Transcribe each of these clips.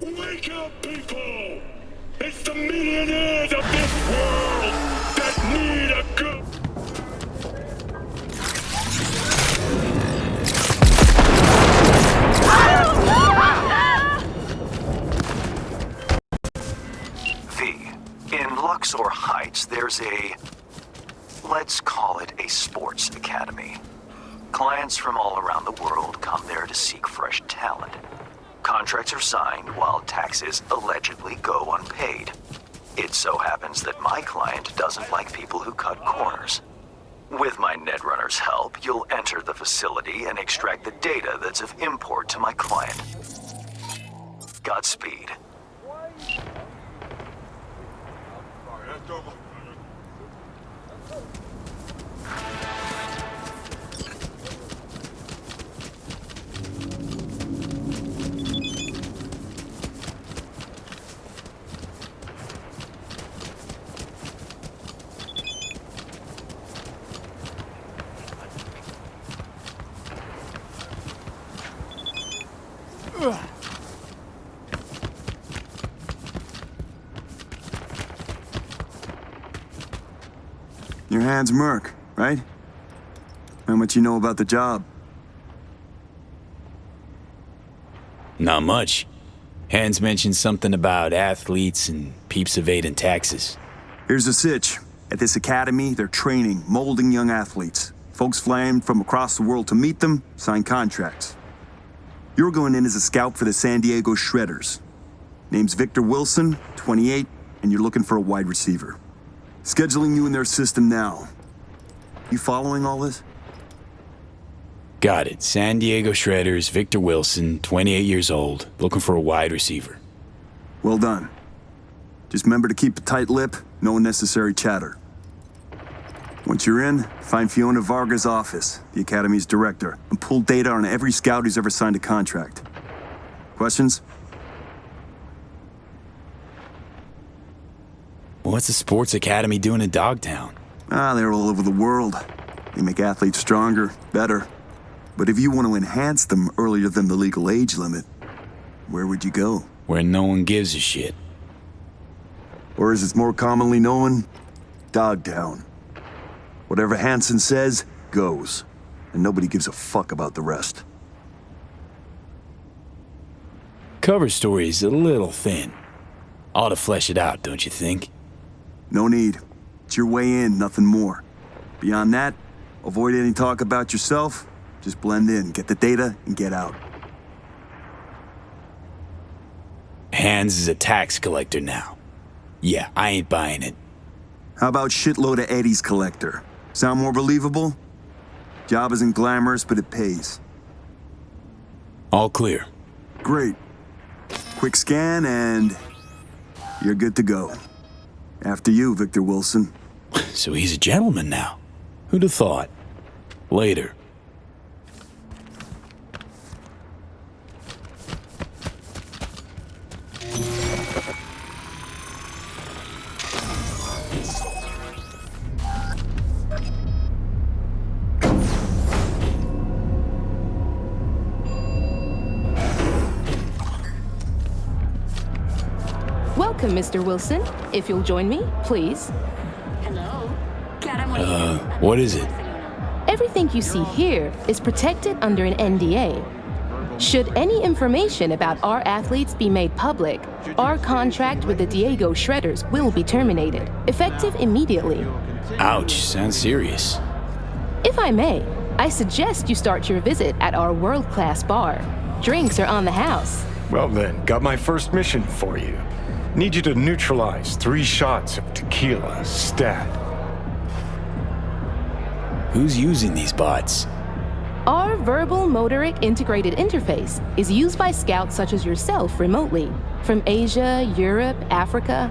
Wake up, people! It's the millionaires of this world that need a good... In Luxor Heights, there's let's call it a sports academy. Clients from all around the world come there to seek fresh talent. Contracts are signed while taxes allegedly go unpaid. It so happens that my client doesn't like people who cut corners. With my Netrunner's help, you'll enter the facility and extract the data that's of import to my client. Godspeed. Your hand's Merc, right? How much you know about the job? Not much. Hans mentioned something about athletes and peeps evading taxes. Here's the sitch. At this academy, they're training, molding young athletes. Folks flying from across the world to meet them, sign contracts. You're going in as a scout for the San Diego Shredders. Name's Victor Wilson, 28, and you're looking for a wide receiver. Scheduling you in their system now. You following all this? Got it. San Diego Shredders, Victor Wilson, 28 years old, looking for a wide receiver. Well done. Just remember to keep a tight lip, no unnecessary chatter. Once you're in, find Fiona Varga's office, the Academy's director, and pull data on every scout who's ever signed a contract. Questions? What's the sports academy doing in Dogtown? They're all over the world. They make athletes stronger, better. But if you want to enhance them earlier than the legal age limit, where would you go? Where no one gives a shit. Or as it's more commonly known, Dogtown. Whatever Hansen says, goes. And nobody gives a fuck about the rest. Cover story's a little thin. Ought to flesh it out, don't you think? No need. It's your way in, nothing more. Beyond that, avoid any talk about yourself. Just blend in, get the data, and get out. Hans is a tax collector now. Yeah, I ain't buying it. How about shitload of Eddie's collector? Sound more believable? Job isn't glamorous, but it pays. All clear. Great. Quick scan and you're good to go. After you, Victor Wilson. So he's a gentleman now. Who'd have thought? Later. Welcome, Mr. Wilson. If you'll join me, please. What is it? Everything you see here is protected under an NDA. Should any information about our athletes be made public, our contract with the Diego Shredders will be terminated, effective immediately. Ouch, sounds serious. If I may, I suggest you start your visit at our world-class bar. Drinks are on the house. Well then, got my first mission for you. Need you to neutralize 3 shots of tequila, stat. Who's using these bots? Our verbal motoric integrated interface is used by scouts such as yourself remotely, from Asia, Europe, Africa.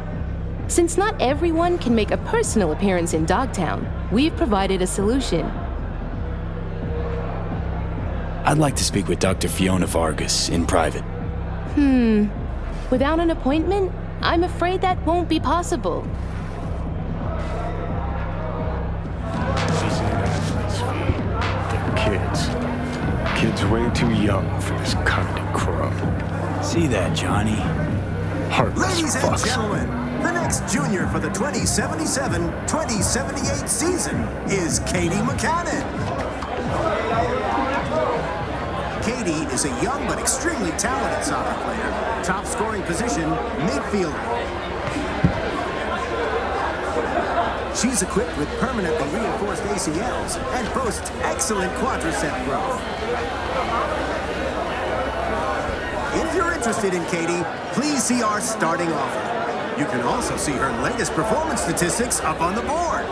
Since not everyone can make a personal appearance in Dogtown, we've provided a solution. I'd like to speak with Dr. Fiona Vargas in private. Without an appointment, I'm afraid that won't be possible. They're kids. Kids way too young for this kind of crap. See that, Johnny? Heartless Ladies and fucks. gentlemen, the next junior for the 2077-2078 season is Katie McCannon. Katie is a young but extremely talented soccer player. Top scoring position, midfielder. She's equipped with permanently reinforced ACLs and boasts excellent quadricep growth. If you're interested in Katie, please see our starting offer. You can also see her latest performance statistics up on the board.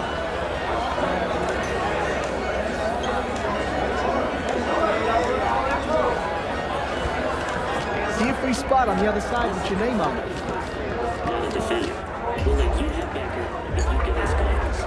See a free spot on the other side with your name on it. Not a defender. We'll let you have Becker if you give us guidance.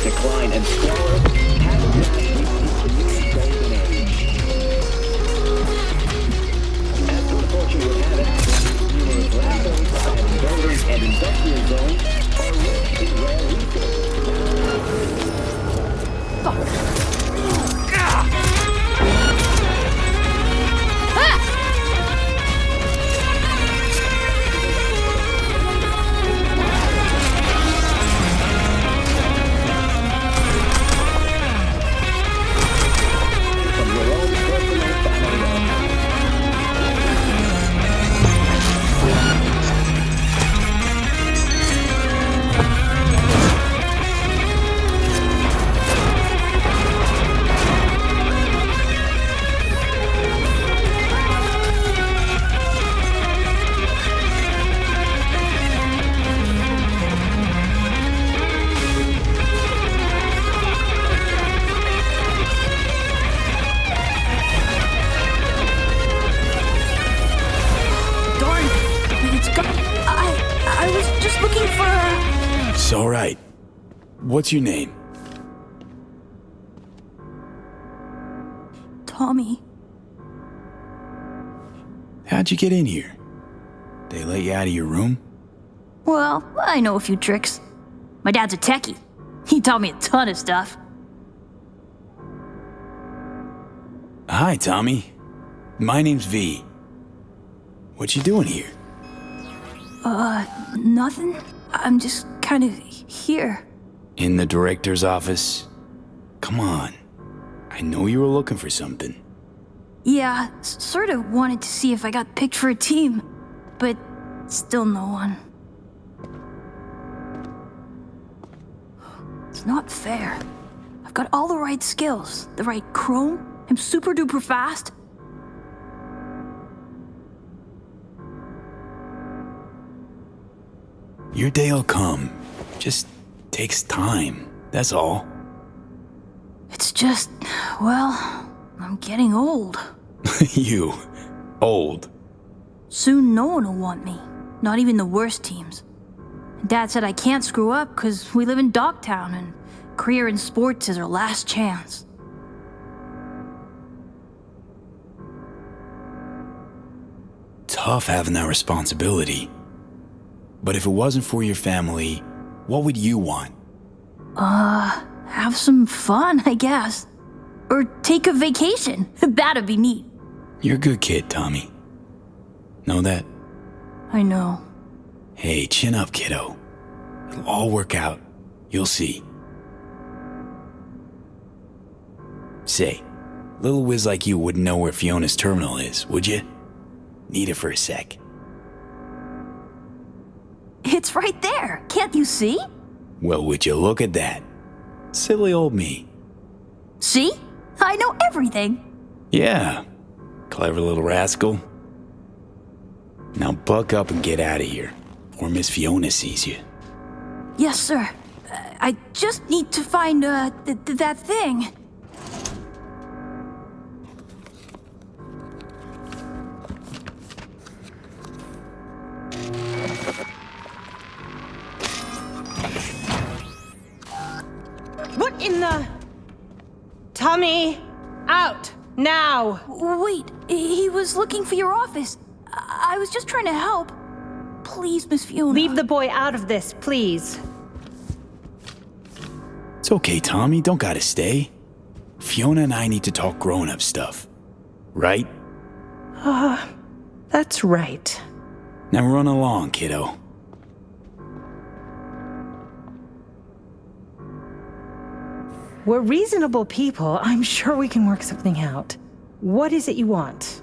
decline and squalor has last reached the new golden age. As good fortune would have it, numerous landforms, abandoned buildings, and industrial zones are rich in rare resources. From your own personal family wealth. Darn, it's gone. I was just looking for a... It's all right. What's your name? Tommy. How'd you get in here? They let you out of your room? Well, I know a few tricks. My dad's a techie. He taught me a ton of stuff. Hi, Tommy. My name's V. What you doing here? Nothing. I'm just kind of here. In the director's office? Come on. I know you were looking for something. Yeah, sort of wanted to see if I got picked for a team, but still no one. It's not fair. I've got all the right skills, the right chrome, I'm super duper fast. Your day'll come. Just takes time, that's all. It's just, well, I'm getting old. You. Old. Soon no one will want me. Not even the worst teams. Dad said I can't screw up because we live in Dogtown and career in sports is our last chance. Tough having that responsibility. But if it wasn't for your family, what would you want? Have some fun, I guess. Or take a vacation. That'd be neat. You're a good kid, Tommy. Know that? I know. Hey, chin up, kiddo. It'll all work out. You'll see. Say, little whiz like you wouldn't know where Fiona's terminal is, would you? Need it for a sec. It's right there. Can't you see? Well, would you look at that? Silly old me. See? I know everything. Yeah. Clever little rascal. Now buck up and get out of here, or Miss Fiona sees you. Yes, sir. I just need to find, that thing. What in the... Tommy, out, now! Wait, he was looking for your office. I was just trying to help. Please, Miss Fiona. Leave the boy out of this, please. It's okay, Tommy. Don't gotta stay. Fiona and I need to talk grown-up stuff. Right? That's right. Now run along, kiddo. We're reasonable people. I'm sure we can work something out. What is it you want?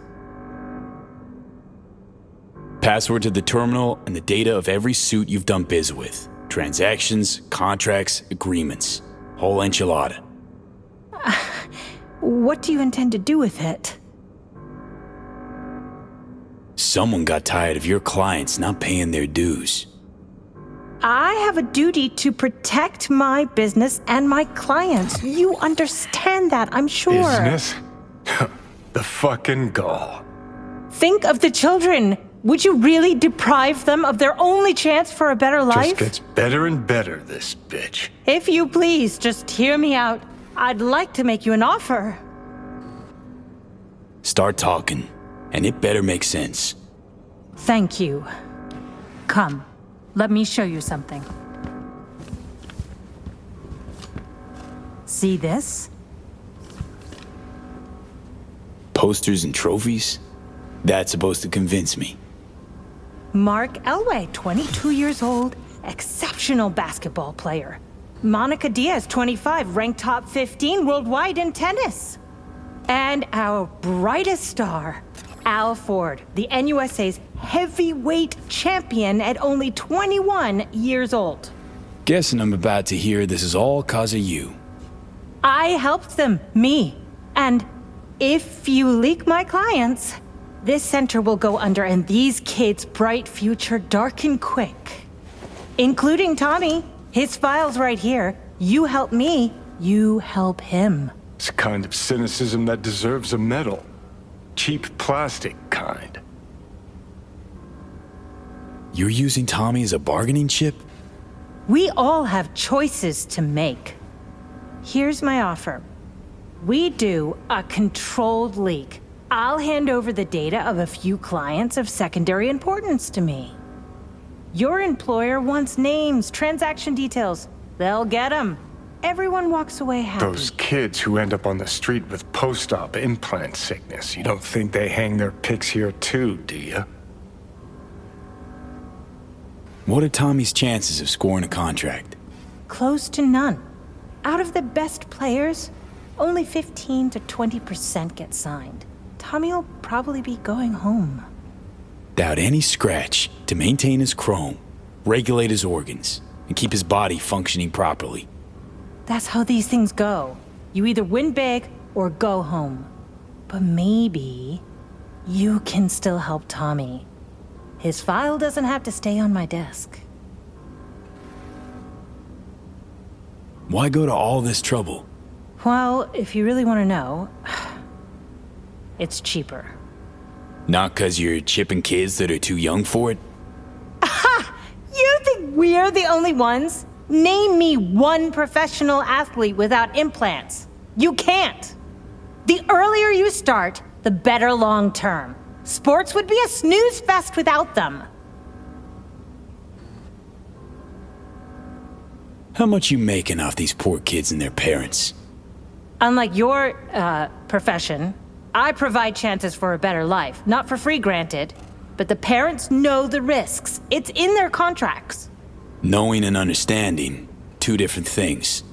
Password to the terminal and the data of every suit you've done biz with. Transactions, contracts, agreements. Whole enchilada. What do you intend to do with it? Someone got tired of your clients not paying their dues. I have a duty to protect my business and my clients. You understand that, I'm sure. Business? The fucking gall. Think of the children. Would you really deprive them of their only chance for a better life? Just gets better and better, this bitch. If you please, just hear me out. I'd like to make you an offer. Start talking, and it better make sense. Thank you. Come, let me show you something. See this? Posters and trophies? That's supposed to convince me. Mark Elway, 22 years old, exceptional basketball player. Monica Diaz, 25, ranked top 15 worldwide in tennis. And our brightest star, Al Ford, the NUSA's heavyweight champion at only 21 years old. Guessing I'm about to hear this is all 'cause of you. I helped them, me. And if you leak my clients, this center will go under and these kids' bright future darken quick. Including Tommy. His file's right here. You help me, you help him. It's a kind of cynicism that deserves a medal. Cheap plastic kind. You're using Tommy as a bargaining chip? We all have choices to make. Here's my offer. We do a controlled leak. I'll hand over the data of a few clients of secondary importance to me. Your employer wants names, transaction details. They'll get them. Everyone walks away happy. Those kids who end up on the street with post-op implant sickness, you don't think they hang their pics here too, do you? What are Tommy's chances of scoring a contract? Close to none. Out of the best players, only 15 to 20% get signed. Tommy'll probably be going home. Without any scratch to maintain his chrome, regulate his organs, and keep his body functioning properly. That's how these things go. You either win big or go home. But maybe you can still help Tommy. His file doesn't have to stay on my desk. Why go to all this trouble? Well, if you really want to know, it's cheaper. Not 'cause you're chipping kids that are too young for it? You think we're the only ones? Name me one professional athlete without implants. You can't. The earlier you start, the better long term. Sports would be a snooze fest without them. How much you making off these poor kids and their parents? Unlike your, profession, I provide chances for a better life. Not for free, granted, but the parents know the risks. It's in their contracts. Knowing and understanding, two different things.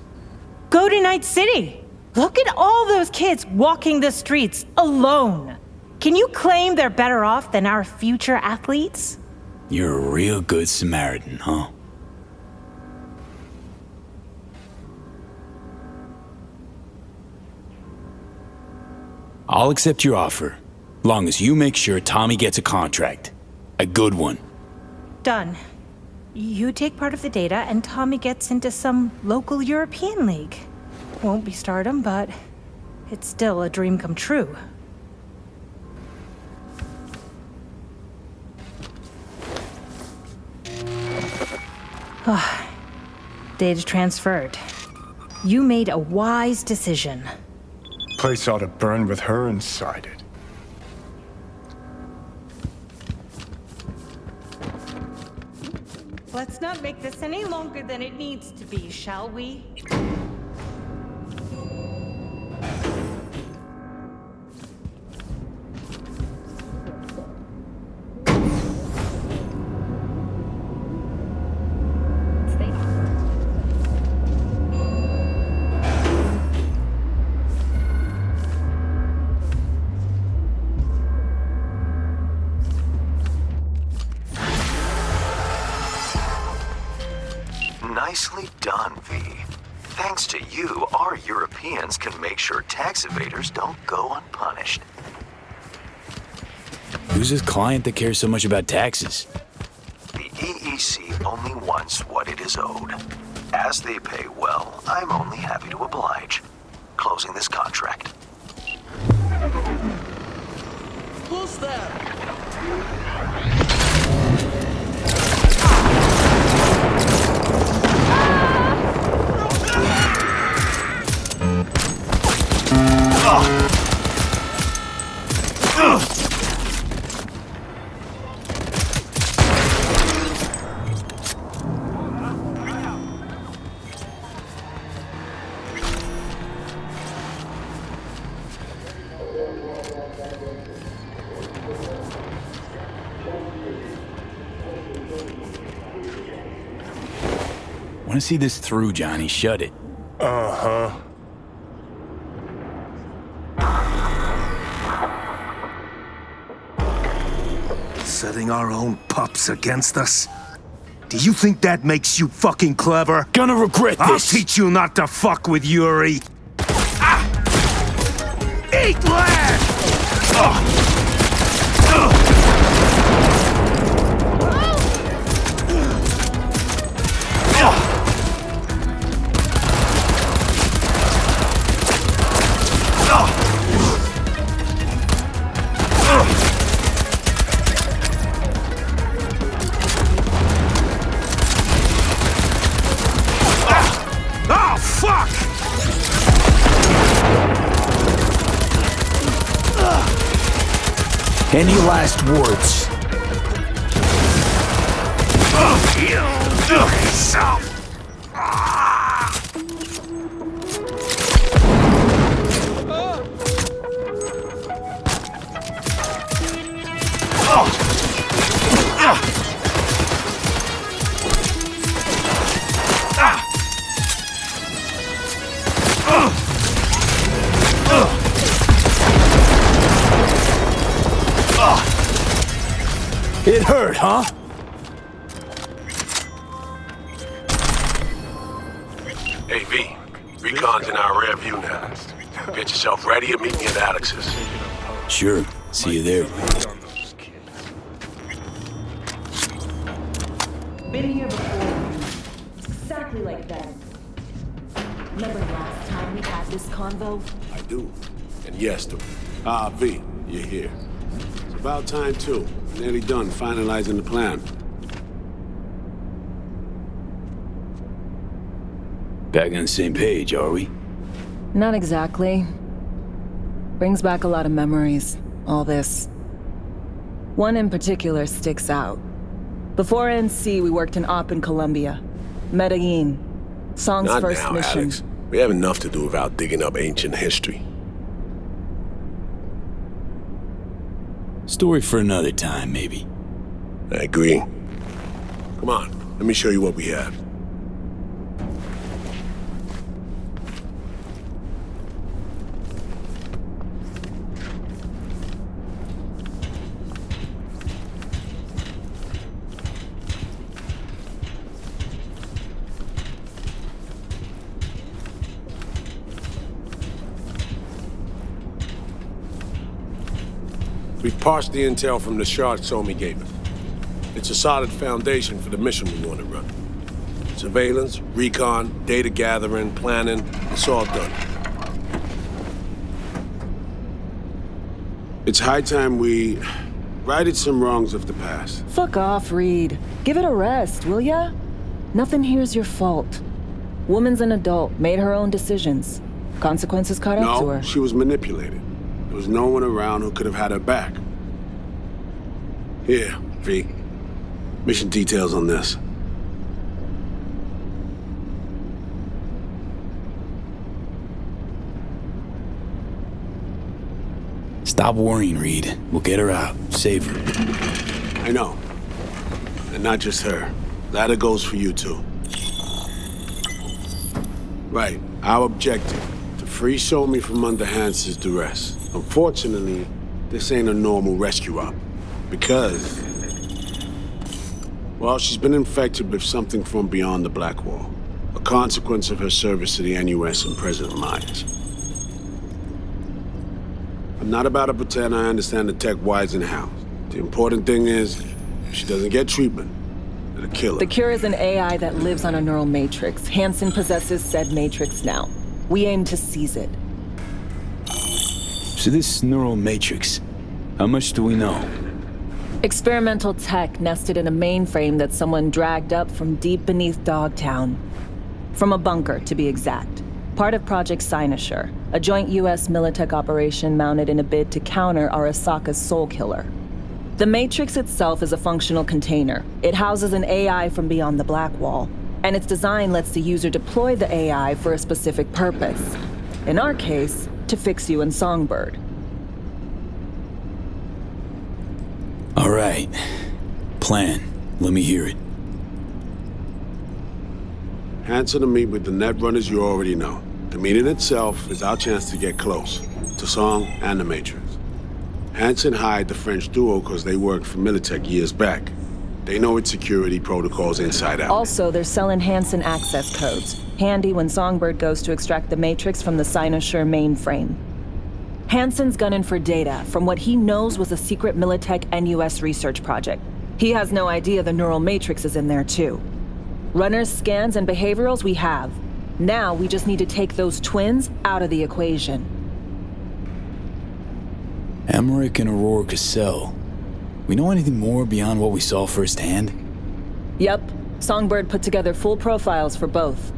Go to Night City. Look at all those kids walking the streets alone. Can you claim they're better off than our future athletes? You're a real good Samaritan, huh? I'll accept your offer, long as you make sure Tommy gets a contract. A good one. Done. You take part of the data and Tommy gets into some local European league. Won't be stardom, but it's still a dream come true. Data transferred. You made a wise decision. Place ought to burn with her inside it. Let's not make this any longer than it needs to be, shall we? Nicely done, V. Thanks to you, our Europeans can make sure tax evaders don't go unpunished. Who's this client that cares so much about taxes? The EEC only wants what it is owed. As they pay well, I'm only happy to oblige. Closing this contract. Who's that? Want to see this through, Johnny. Shut it. Uh-huh. Setting our own pups against us? Do you think that makes you fucking clever? Gonna regret this. I'll teach you not to fuck with Yuri. Ah! Eat land! Any last words? It hurt, huh? Hey, V. Recon's in our rear view now. Get yourself ready and meet me at Alex's. Sure. See you there. Been here before. Exactly like that. Remember last time we had this convo? I do. And yes, V, you're here. It's about time, too. Nearly done finalizing the plan. Back on the same page, are we? Not exactly. Brings back a lot of memories, all this. One in particular sticks out. Before NC, we worked in Op in Colombia. Medellin. Song's Not first now, mission. Alex. We have enough to do without digging up ancient history. Story for another time, maybe. I agree. Come on, let me show you what we have. We've parsed the intel from the shard Somi gave us. It's a solid foundation for the mission we want to run. Surveillance, recon, data gathering, planning, it's all done. It's high time we righted some wrongs of the past. Fuck off, Reed. Give it a rest, will ya? Nothing here's your fault. Woman's an adult, made her own decisions. Consequences caught up to her. No, she was manipulated. There was no one around who could have had her back. Here, V. Mission details on this. Stop worrying, Reed. We'll get her out. Save her. I know. And not just her. That goes for you, too. Right. Our objective. To free Somi from under Hansen's duress. Unfortunately, this ain't a normal rescue op. Because... well, she's been infected with something from beyond the Black Wall. A consequence of her service to the NUS and President Myers. I'm not about to pretend I understand the tech whys and hows. The important thing is, if she doesn't get treatment, it'll kill her. The cure is an AI that lives on a neural matrix. Hansen possesses said matrix now. We aim to seize it. So this neural matrix, how much do we know? Experimental tech nested in a mainframe that someone dragged up from deep beneath Dogtown. From a bunker, to be exact. Part of Project Cynosure, a joint US Militech operation mounted in a bid to counter Arasaka's soul killer. The Matrix itself is a functional container. It houses an AI from beyond the Black Wall, and its design lets the user deploy the AI for a specific purpose. In our case, to fix you and Songbird. All right. Plan. Let me hear it. Hansen to meet with the net runners you already know. The meeting itself is our chance to get close, to Song and the Matrix. Hansen hired the French duo because they worked for Militech years back. They know its security protocols inside out. Also, they're selling Hansen access codes. Handy when Songbird goes to extract the Matrix from the Cynosure mainframe. Hansen's gunning for data from what he knows was a secret Militech NUS research project. He has no idea the neural matrix is in there too. Runners, scans, and behaviorals we have. Now we just need to take those twins out of the equation. Emmerich and Aurora Cassell. We know anything more beyond what we saw firsthand? Yep. Songbird put together full profiles for both.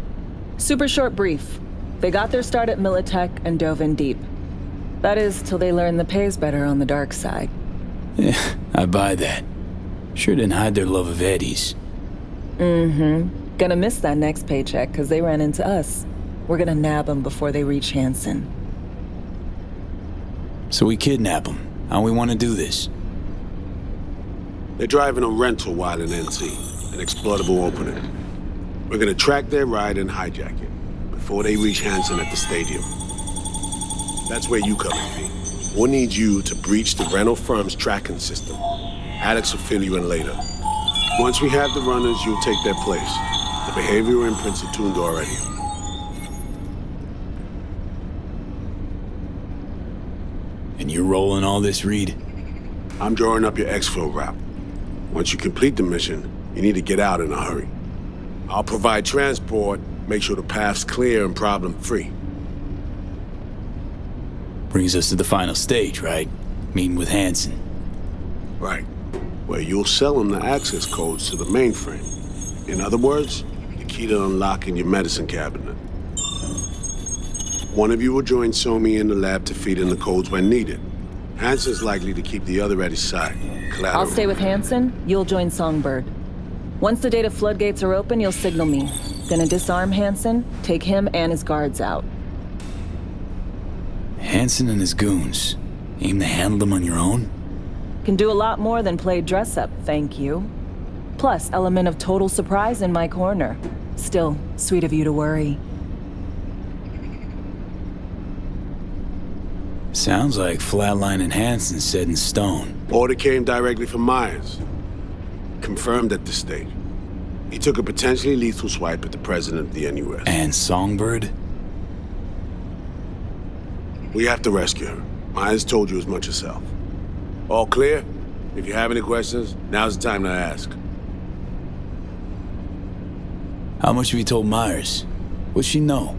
Super short brief. They got their start at Militech and dove in deep. That is, till they learned the pay's better on the dark side. Yeah, I buy that. Sure didn't hide their love of Eddies. Mm-hmm. Gonna miss that next paycheck, because they ran into us. We're gonna nab them before they reach Hansen. So we kidnap them. How we want to do this? They're driving a rental while in NC, an exploitable opening. We're gonna track their ride and hijack it, before they reach Hansen at the stadium. That's where you come in, V. We'll need you to breach the rental firm's tracking system. Alex will fill you in later. Once we have the runners, you'll take their place. The behavioral imprints are tuned already. And you're rolling all this, Reed? I'm drawing up your exfil route. Once you complete the mission, you need to get out in a hurry. I'll provide transport, make sure the path's clear and problem-free. Brings us to the final stage, right? Meeting with Hansen. Right. Where you'll sell him the access codes to the mainframe. In other words, the key to unlocking your medicine cabinet. One of you will join Somi in the lab to feed in the codes when needed. Hansen's likely to keep the other at his side. Collateral. I'll stay with Hansen, you'll join Songbird. Once the data floodgates are open, you'll signal me. Gonna disarm Hansen, take him and his guards out. Hansen and his goons. Aim to handle them on your own? Can do a lot more than play dress-up, thank you. Plus, element of total surprise in my corner. Still, sweet of you to worry. Sounds like Flatline and Hansen set in stone. Order came directly from Myers. Confirmed at this stage. He took a potentially lethal swipe at the president of the NUS. And Songbird? We have to rescue her. Myers told you as much herself. All clear? If you have any questions, now's the time to ask. How much have you told Myers? What's she know?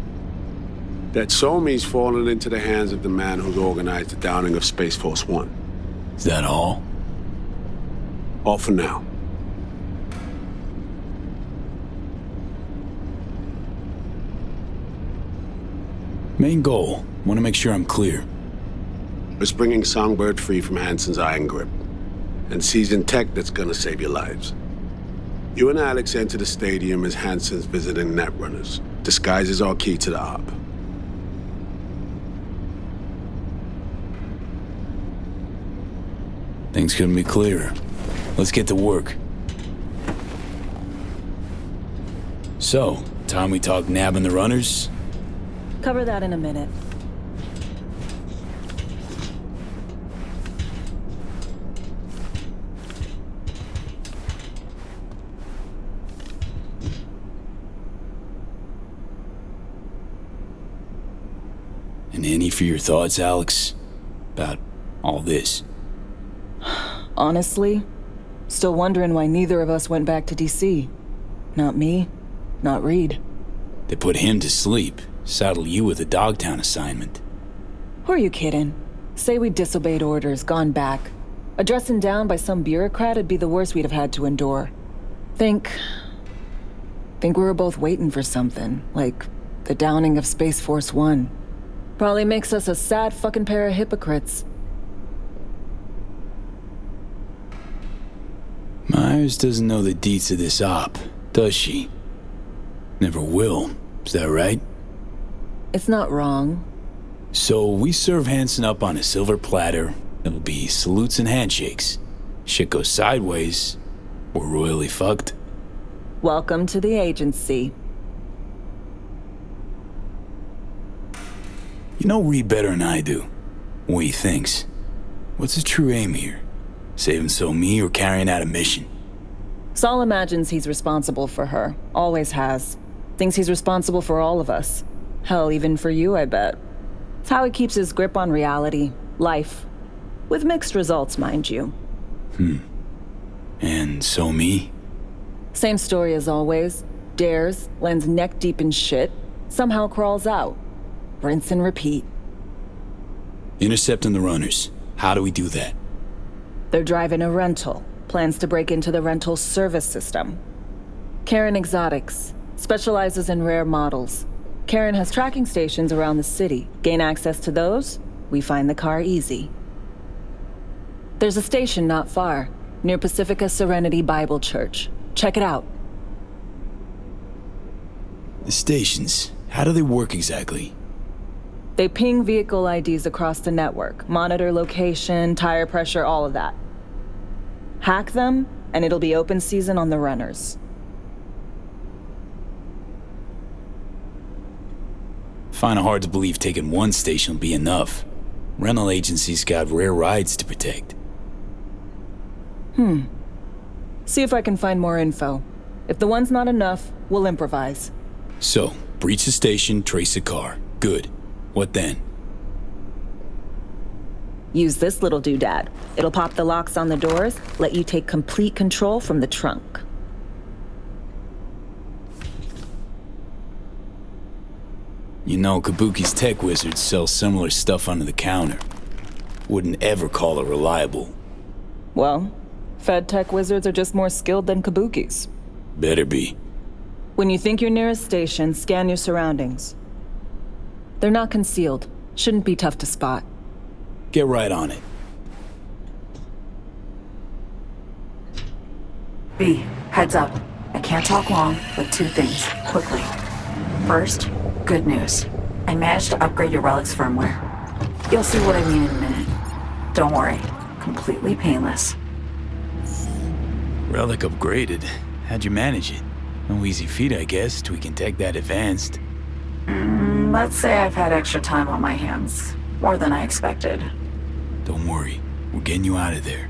That Somi's fallen into the hands of the man who's organized the downing of Space Force One. Is that all? All for now. Main goal. Want to make sure I'm clear. It's bringing Songbird free from Hansen's iron grip. And seizing tech that's gonna save your lives. You and Alex enter the stadium as Hansen's visiting netrunners. Disguise is our key to the op. Things couldn't be clearer. Let's get to work. So, time we talk nabbing the runners? Cover that in a minute. And any for your thoughts, Alex? About all this? Honestly, still wondering why neither of us went back to DC. Not me, not Reed. They put him to sleep, saddle you with a Dogtown assignment. Who are you kidding? Say we disobeyed orders, gone back. A dressing down by some bureaucrat would be the worst we'd have had to endure. Think we were both waiting for something, like the downing of Space Force One. Probably makes us a sad fucking pair of hypocrites. Myers doesn't know the deets of this op, does she? Never will, is that right? It's not wrong. So we serve Hansen up on a silver platter. It'll be salutes and handshakes. Shit goes sideways, we're royally fucked. Welcome to the agency. You know Reed better than I do. What he thinks. What's his true aim here? Saving Somi or carrying out a mission? Saul imagines he's responsible for her. Always has. Thinks he's responsible for all of us. Hell, even for you, I bet. It's how he keeps his grip on reality. Life. With mixed results, mind you. And Somi? Same story as always. Dares, lands neck deep in shit, somehow crawls out. Rinse and repeat. Intercepting the runners. How do we do that? They're driving a rental. Plans to break into the rental service system. Karen Exotics. Specializes in rare models. Karen has tracking stations around the city. Gain access to those, we find the car easy. There's a station not far, near Pacifica Serenity Bible Church. Check it out. The stations, how do they work exactly? They ping vehicle IDs across the network, monitor location, tire pressure, all of that. Hack them, and it'll be open season on the runners. Find it hard to believe taking one station will be enough. Rental agencies got rare rides to protect. See if I can find more info. If the one's not enough, we'll improvise. So, breach the station, trace the car. Good. What then? Use this little doodad. It'll pop the locks on the doors, let you take complete control from the trunk. You know, Kabuki's tech wizards sell similar stuff under the counter. Wouldn't ever call it reliable. Well, Fed tech wizards are just more skilled than Kabuki's. Better be. When you think you're near a station, scan your surroundings. They're not concealed. Shouldn't be tough to spot. Get right on it. B, heads up. I can't talk long, but 2 things, quickly. First, good news. I managed to upgrade your relic's firmware. You'll see what I mean in a minute. Don't worry, completely painless. Relic upgraded. How'd you manage it? No easy feat, I guess, tweaking tech that advanced. Let's say I've had extra time on my hands. More than I expected. Don't worry, we're getting you out of there.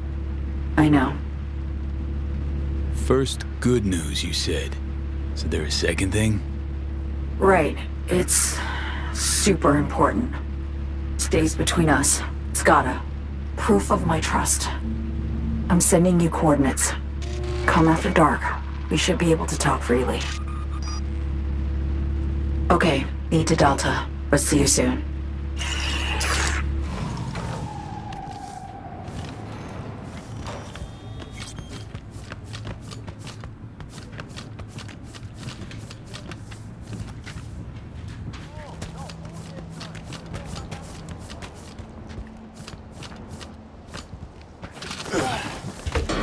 I know. First, good news, you said. Is there a second thing? Right. It's super important. Stays between us. It's gotta. Proof of my trust. I'm sending you coordinates. Come after dark. We should be able to talk freely. Okay, need to Delta, but see you soon.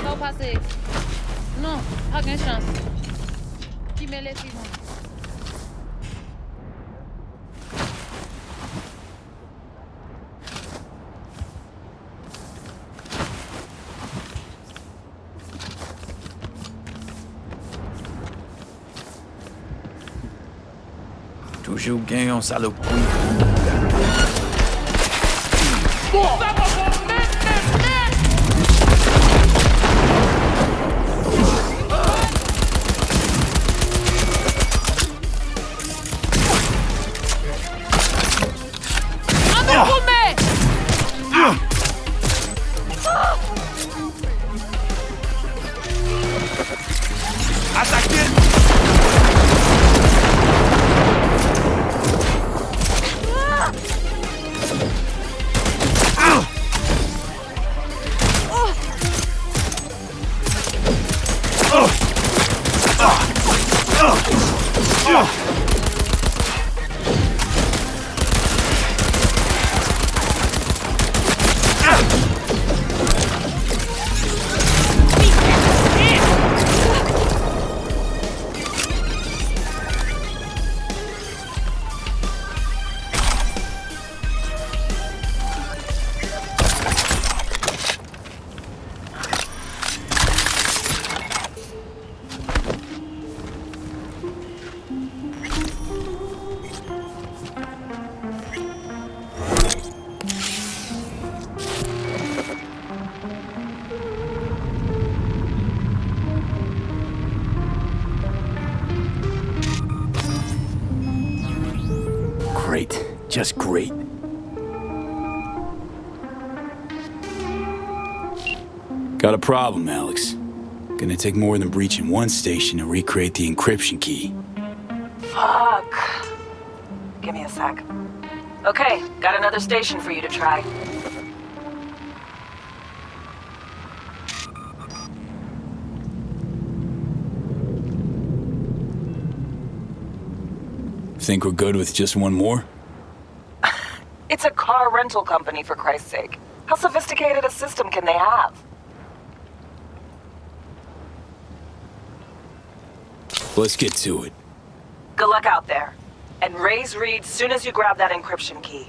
Não passei. Non, pas de chance. Qui me laisse vivre. Toujours gang en saloperie. Great. Just great. Got a problem, Alex. Gonna take more than breaching one station to recreate the encryption key. Fuck. Give me a sec. Okay, got another station for you to try. Think we're good with just one more? It's a car rental company, for Christ's sake. How sophisticated a system can they have? Let's get to it. Good luck out there. And raise Reed soon as you grab that encryption key.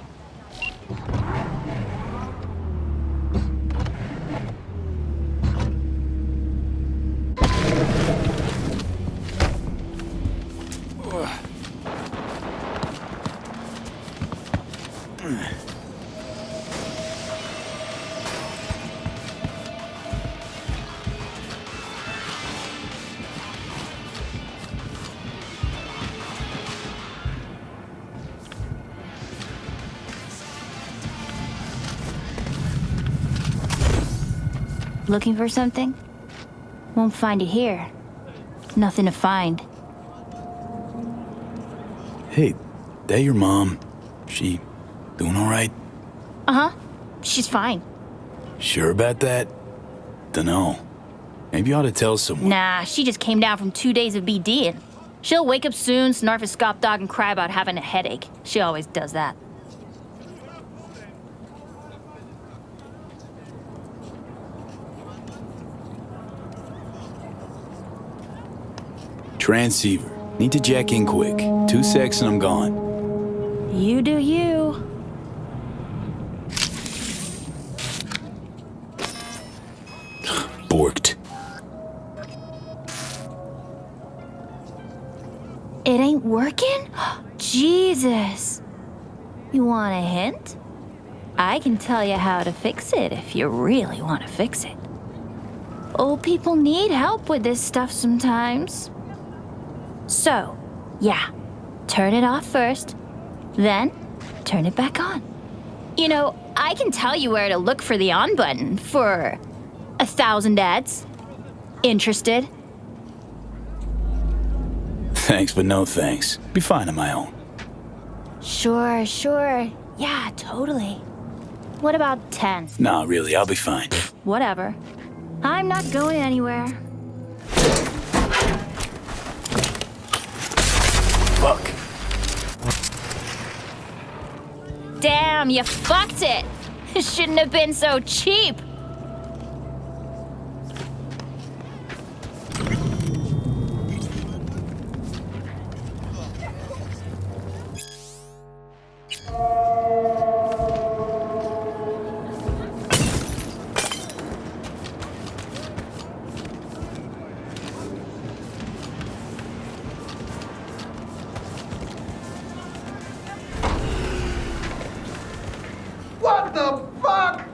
Looking for something? Won't find it here. Nothing to find. Hey, that your mom? She doing all right? Uh-huh. She's fine. Sure about that? Dunno. Maybe you ought to tell someone. Nah, she just came down from 2 days of BDing. She'll wake up soon, snarf a scop dog, and cry about having a headache. She always does that. Transceiver. Need to jack in quick. 2 secs and I'm gone. You do you. Borked. It ain't working? Jesus. You want a hint? I can tell you how to fix it if you really want to fix it. Old people need help with this stuff sometimes. So, yeah, turn it off first, then turn it back on. You know, I can tell you where to look for the on button for 1,000 ads. Interested? Thanks, but no thanks. Be fine on my own. Sure. Yeah, totally. What about 10? Nah, really, I'll be fine. Whatever. I'm not going anywhere. Fuck. Damn, you fucked it! It shouldn't have been so cheap! What the fuck?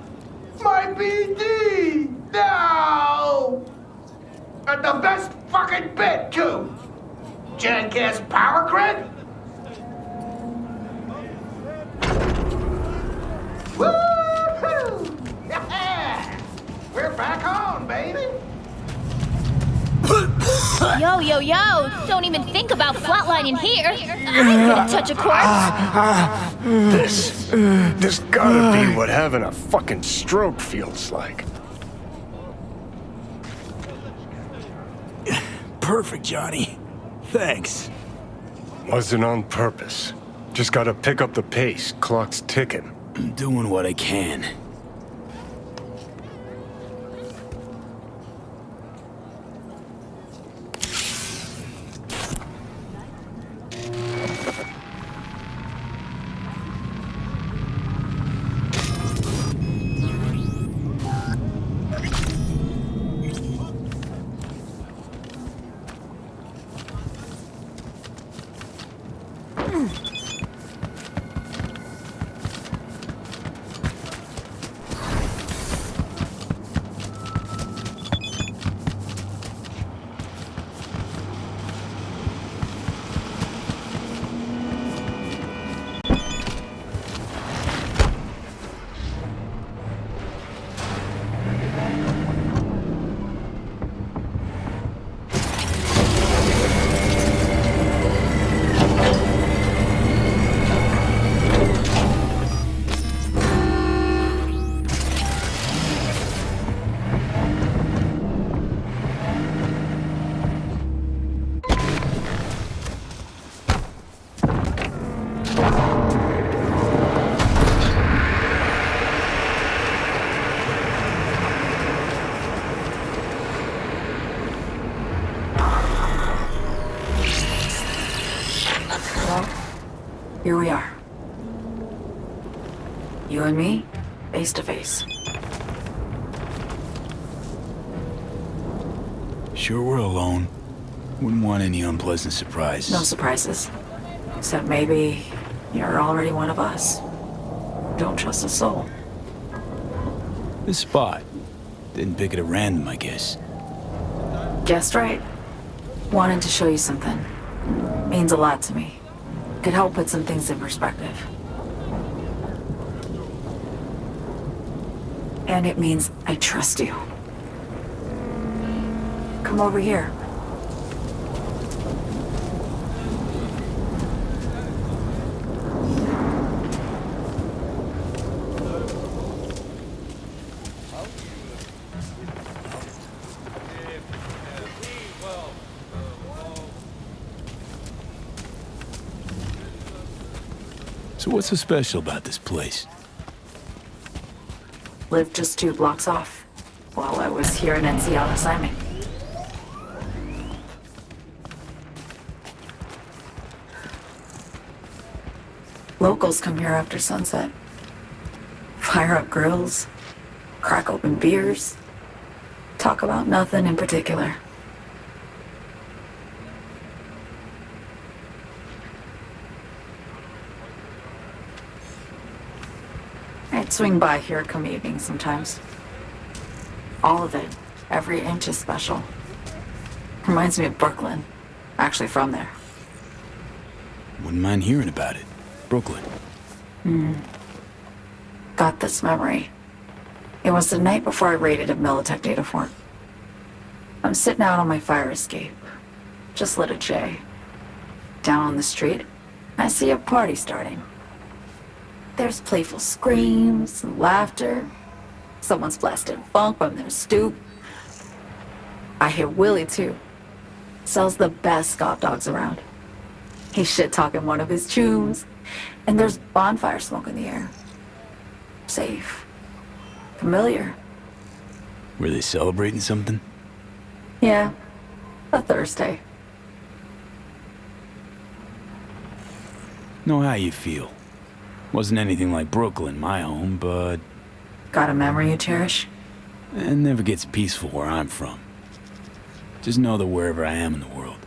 My BD! No! And the best fucking bit, too! Jackass power grid? Woo-hoo! Yeah! We're back on, baby! Yo! Don't even think about flatlining here! I'm gonna touch a corpse! This gotta be what having a fucking stroke feels like. Perfect, Johnny. Thanks. Wasn't on purpose. Just gotta pick up the pace. Clock's ticking. I'm doing what I can. Here we are. You and me, face to face. Sure we're alone. Wouldn't want any unpleasant surprises. No surprises. Except maybe you're already one of us. Don't trust a soul. This spot. Didn't pick it at random, I guess. Guessed right. Wanted to show you something. Means a lot to me. Could help put some things in perspective. And it means I trust you. come over here. So what's so special about this place? Lived just 2 blocks off while I was here in NC on assignment. Locals come here after sunset. Fire up grills, crack open beers, talk about nothing in particular. I'd swing by here come evening sometimes. All of it, every inch is special. Reminds me of Brooklyn. Actually from there. Wouldn't mind hearing about it. Brooklyn. Got this memory. It was the night before I raided a Militech data fort. I'm sitting out on my fire escape. Just lit a J. Down on the street, I see a party starting. There's playful screams and laughter. Someone's blasting funk from their stoop. I hear Willie, too. Sells the best Scott dogs around. He's shit-talking one of his tunes, and there's bonfire smoke in the air. Safe. Familiar. Were they celebrating something? Yeah. A Thursday. Know how you feel. Wasn't anything like Brooklyn, my home, but... Got a memory you cherish? It never gets peaceful where I'm from. Just know that wherever I am in the world,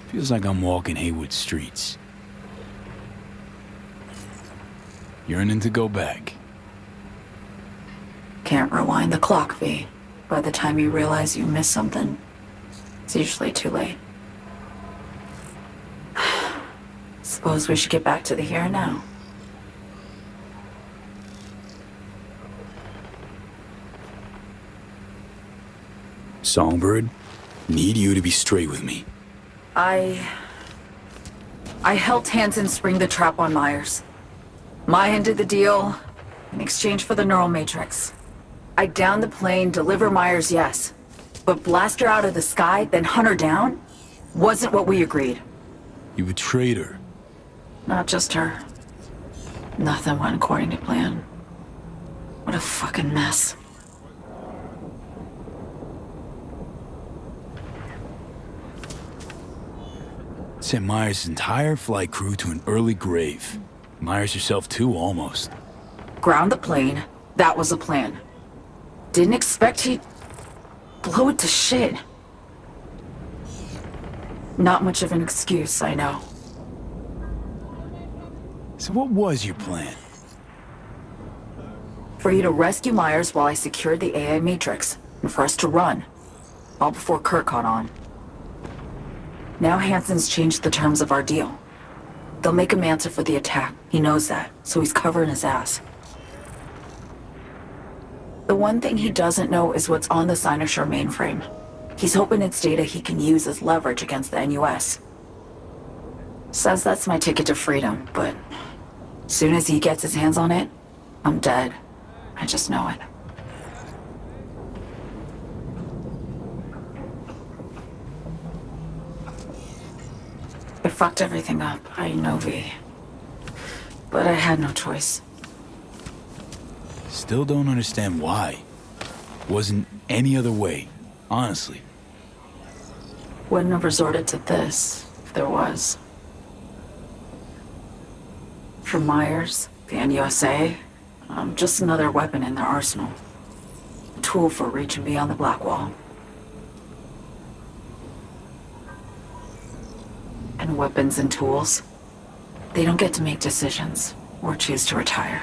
feels like I'm walking Haywood streets. Yearning to go back. Can't rewind the clock, V. By the time you realize you missed something, it's usually too late. Suppose we should get back to the here and now. Songbird, need you to be straight with me. I helped Hansen spring the trap on Myers. Maya did the deal in exchange for the neural matrix. I downed the plane, deliver Myers, yes. But blast her out of the sky, then hunt her down? Wasn't what we agreed. You betrayed her. Not just her. Nothing went according to plan. What a fucking mess. Sent Myers' entire flight crew to an early grave. Myers herself too, almost. Ground the plane. That was the plan. Didn't expect he'd blow it to shit. Not much of an excuse, I know. So what was your plan? For you to rescue Myers while I secured the AI Matrix, and for us to run. All before Kurt caught on. Now Hansen's changed the terms of our deal. They'll make him answer for the attack. He knows that, so he's covering his ass. The one thing he doesn't know is what's on the Cynosure mainframe. He's hoping it's data he can use as leverage against the NUS. Says that's my ticket to freedom, but soon as he gets his hands on it, I'm dead. I just know it. I fucked everything up, I know, V. But I had no choice. Still don't understand why. Wasn't any other way, honestly. Wouldn't have resorted to this, if there was. For Myers, the NUSA, I'm just another weapon in their arsenal. A tool for reaching beyond the black wall. And weapons and tools, they don't get to make decisions or choose to retire.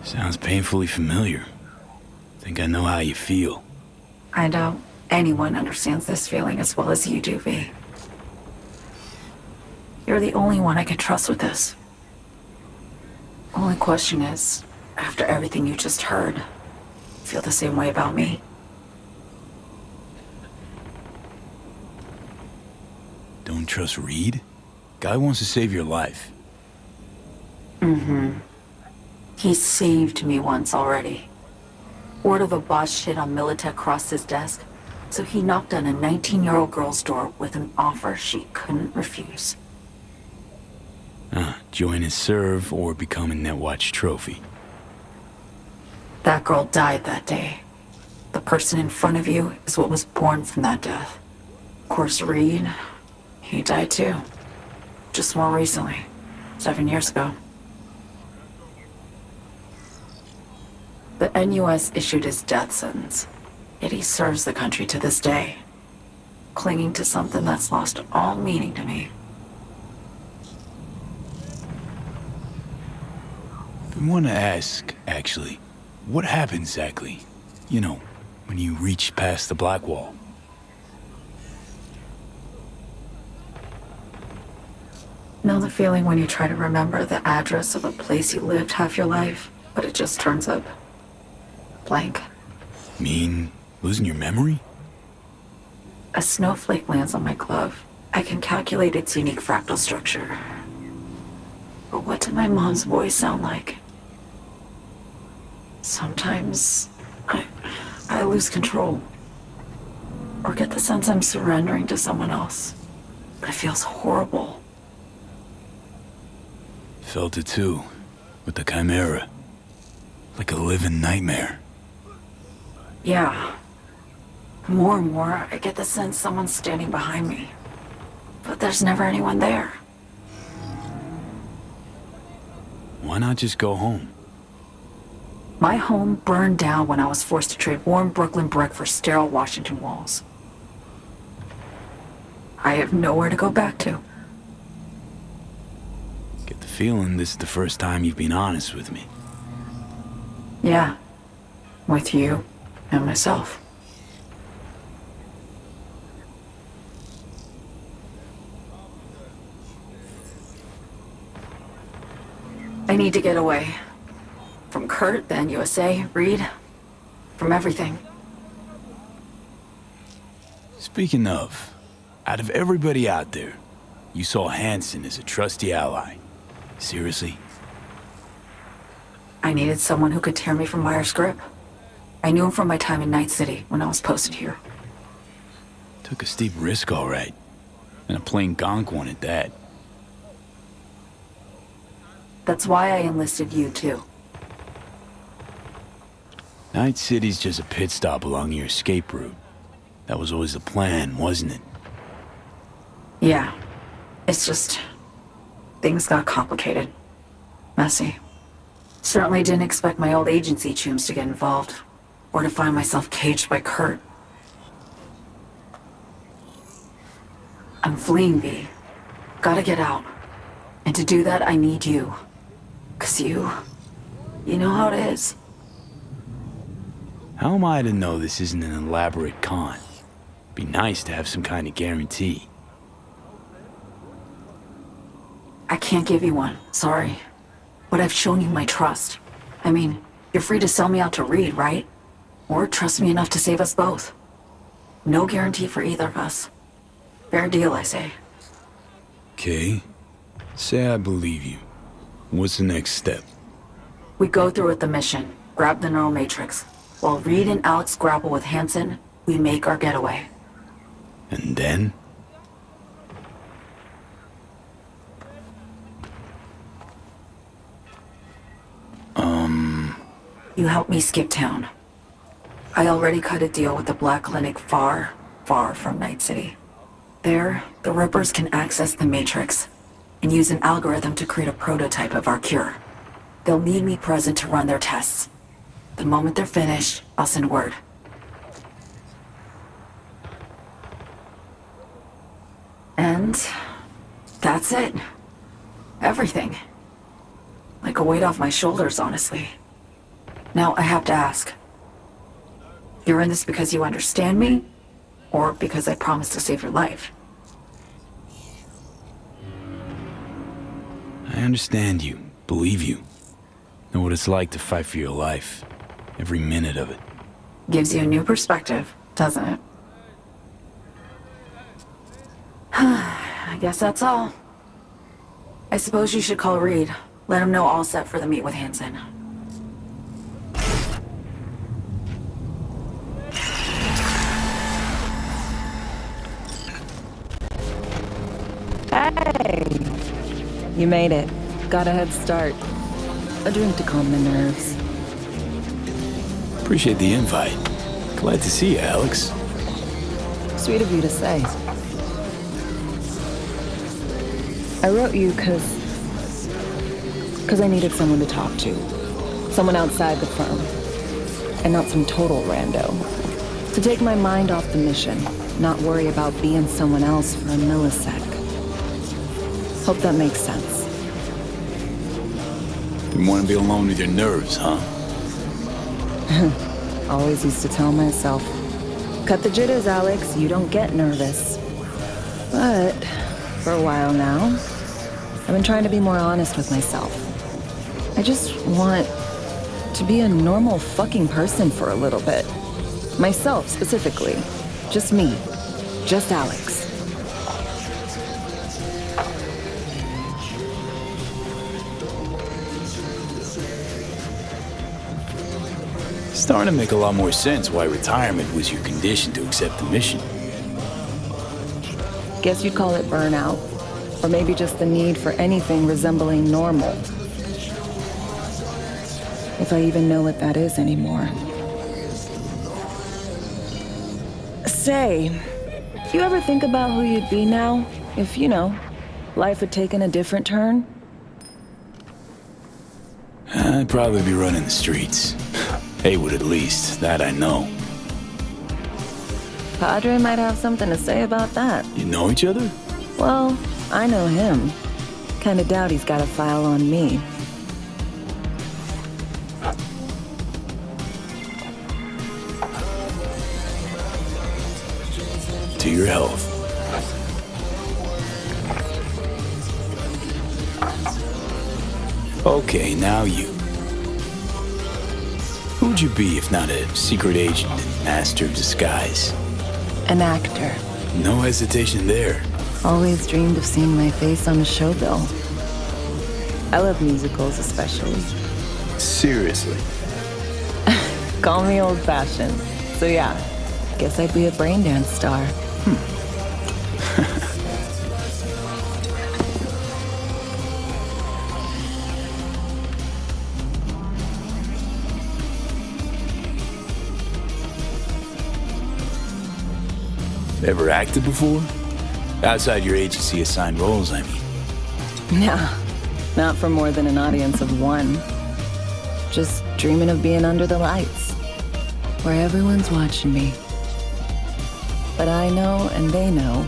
Sounds painfully familiar. Think I know how you feel. I doubt anyone understands this feeling as well as you do, V. You're the only one I can trust with this. Only question is, After everything you just heard, feel the same way about me? Don't trust Reed? Guy wants to save your life. Mm-hmm. He saved me once already. Word of a boss shit on Militech crossed his desk, so he knocked on a 19-year-old girl's door with an offer she couldn't refuse. Join his serve or become a Netwatch trophy. That girl died that day. The person in front of you is what was born from that death. Of course, Reed, he died too. Just more recently. 7 years ago. The NUS issued his death sentence, yet he serves the country to this day, clinging to something that's lost all meaning to me. I want to ask, actually, what happened exactly? You know, when you reached past the black wall. Know the feeling when you try to remember the address of a place you lived half your life, but it just turns up blank? Mean losing your memory? A snowflake lands on my glove. I can calculate its unique fractal structure. But what did my mom's voice sound like? Sometimes I lose control. Or get the sense I'm surrendering to someone else. But it feels horrible. Felt it too, with the Chimera. Like a living nightmare. Yeah. More and more, I get the sense someone's standing behind me. But there's never anyone there. Why not just go home? My home burned down when I was forced to trade warm Brooklyn brick for sterile Washington walls. I have nowhere to go back to. Get the feeling this is the first time you've been honest with me. Yeah. With you and myself. I need to get away. From Kurt, then USA, Reed. From everything. Speaking of, out of everybody out there, you saw Hansen as a trusty ally. Seriously? I needed someone who could tear me from Myers' grip. I knew him from my time in Night City when I was posted here. Took a steep risk, all right. And a plain gonk one at that. That's why I enlisted you, too. Night City's just a pit stop along your escape route. That was always the plan, wasn't it? Yeah. It's just... things got complicated. Messy. Certainly didn't expect my old agency chooms to get involved. Or to find myself caged by Kurt. I'm fleeing, V. Gotta get out. And to do that, I need you. 'Cause you know how it is. How am I to know this isn't an elaborate con? Be nice to have some kind of guarantee. I can't give you one, sorry. But I've shown you my trust. I mean, you're free to sell me out to Reed, right? Or trust me enough to save us both. No guarantee for either of us. Fair deal, I say. Okay. Say I believe you. What's the next step? We go through with the mission, grab the neural matrix. While Reed and Alex grapple with Hansen, we make our getaway. And then? You help me skip town. I already cut a deal with the Black Clinic far, far from Night City. There, the Rippers can access the Matrix and use an algorithm to create a prototype of our cure. They'll need me present to run their tests. The moment they're finished, I'll send word. And that's it. Everything. Like a weight off my shoulders, honestly. Now, I have to ask. You're in this because you understand me? Or because I promised to save your life? I understand you, believe you. Know what it's like to fight for your life. Every minute of it. Gives you a new perspective, doesn't it? I guess that's all. I suppose you should call Reed. Let him know all set for the meet with Hansen. Hey! You made it. Got a head start. A drink to calm the nerves. Appreciate the invite. Glad to see you, Alex. Sweet of you to say. I wrote you because I needed someone to talk to. Someone outside the firm. And not some total rando. To take my mind off the mission. Not worry about being someone else for a millisec. Hope that makes sense. Didn't want to be alone with your nerves, huh? Always used to tell myself, cut the jitters, Alex, you don't get nervous. But for a while now, I've been trying to be more honest with myself. I just want to be a normal fucking person for a little bit. Myself, specifically. Just me. Just Alex. Starting to make a lot more sense why retirement was your condition to accept the mission. Guess you'd call it burnout. Or maybe just the need for anything resembling normal. If I even know what that is anymore. Say, do you ever think about who you'd be now? If, life had taken a different turn? I'd probably be running the streets. Haywood at least, that I know. Padre might have something to say about that. You know each other? Well, I know him. Kinda doubt he's got a file on me. To your health. Okay, now you. Who'd you be if not a secret agent and master of disguise? An actor. No hesitation there. Always dreamed of seeing my face on a show bill. I love musicals especially. Seriously? Call me old-fashioned. So yeah, guess I'd be a brain dance star. Ever acted before? Outside your agency assigned roles, I mean. Nah, not for more than an audience of one. Just dreaming of being under the lights, where everyone's watching me. But I know and they know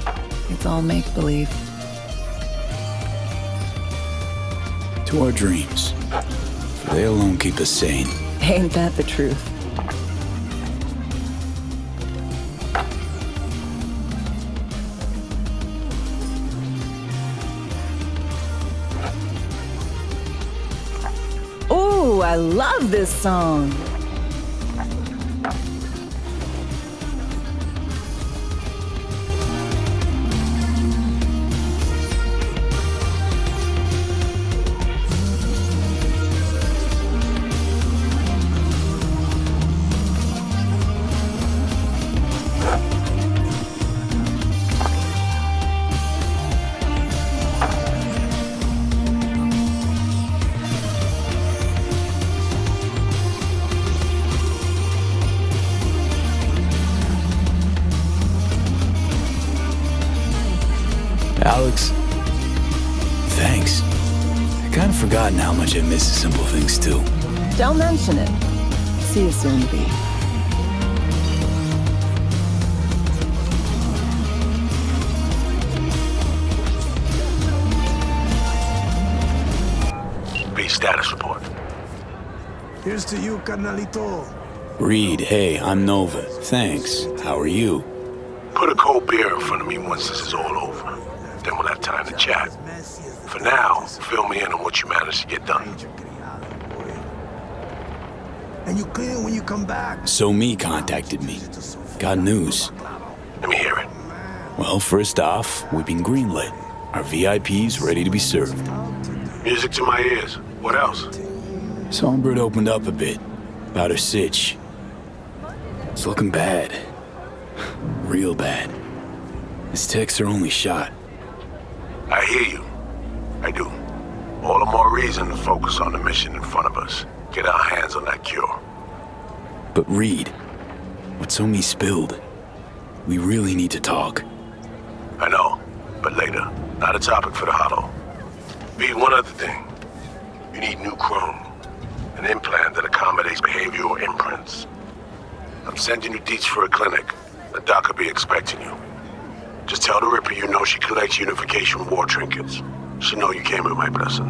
it's all make-believe. To our dreams. For they alone keep us sane. Ain't that the truth? Ooh, I love this song. Alex, thanks. I kind of forgotten how much I miss the simple things too. Don't mention it. See you soon, B. B, status report. Here's to you, carnalito. Reed, hey, I'm Nova. Thanks. How are you? Put a cold beer in front of me once this is all over. Then we'll have time to chat. For now, fill me in on what you managed to get done. and you clear when you come back. So Me contacted me. Got news. Let me hear it. Well, first off, we've been greenlit. Our VIP's ready to be served. Music to my ears. What else? Songbird opened up a bit about her sitch. It's looking bad. Real bad. His tech's her only shot. I hear you. I do. All the more reason to focus on the mission in front of us. Get our hands on that cure. But Reed, what So Me spilled, we really need to talk. I know, but later. Not a topic for the huddle. Reed, one other thing. You need new chrome. An implant that accommodates behavioral imprints. I'm sending you deets for a clinic. The doc will be expecting you. Just tell the Ripper you know she collects unification war trinkets. She'll know you came with my blessing.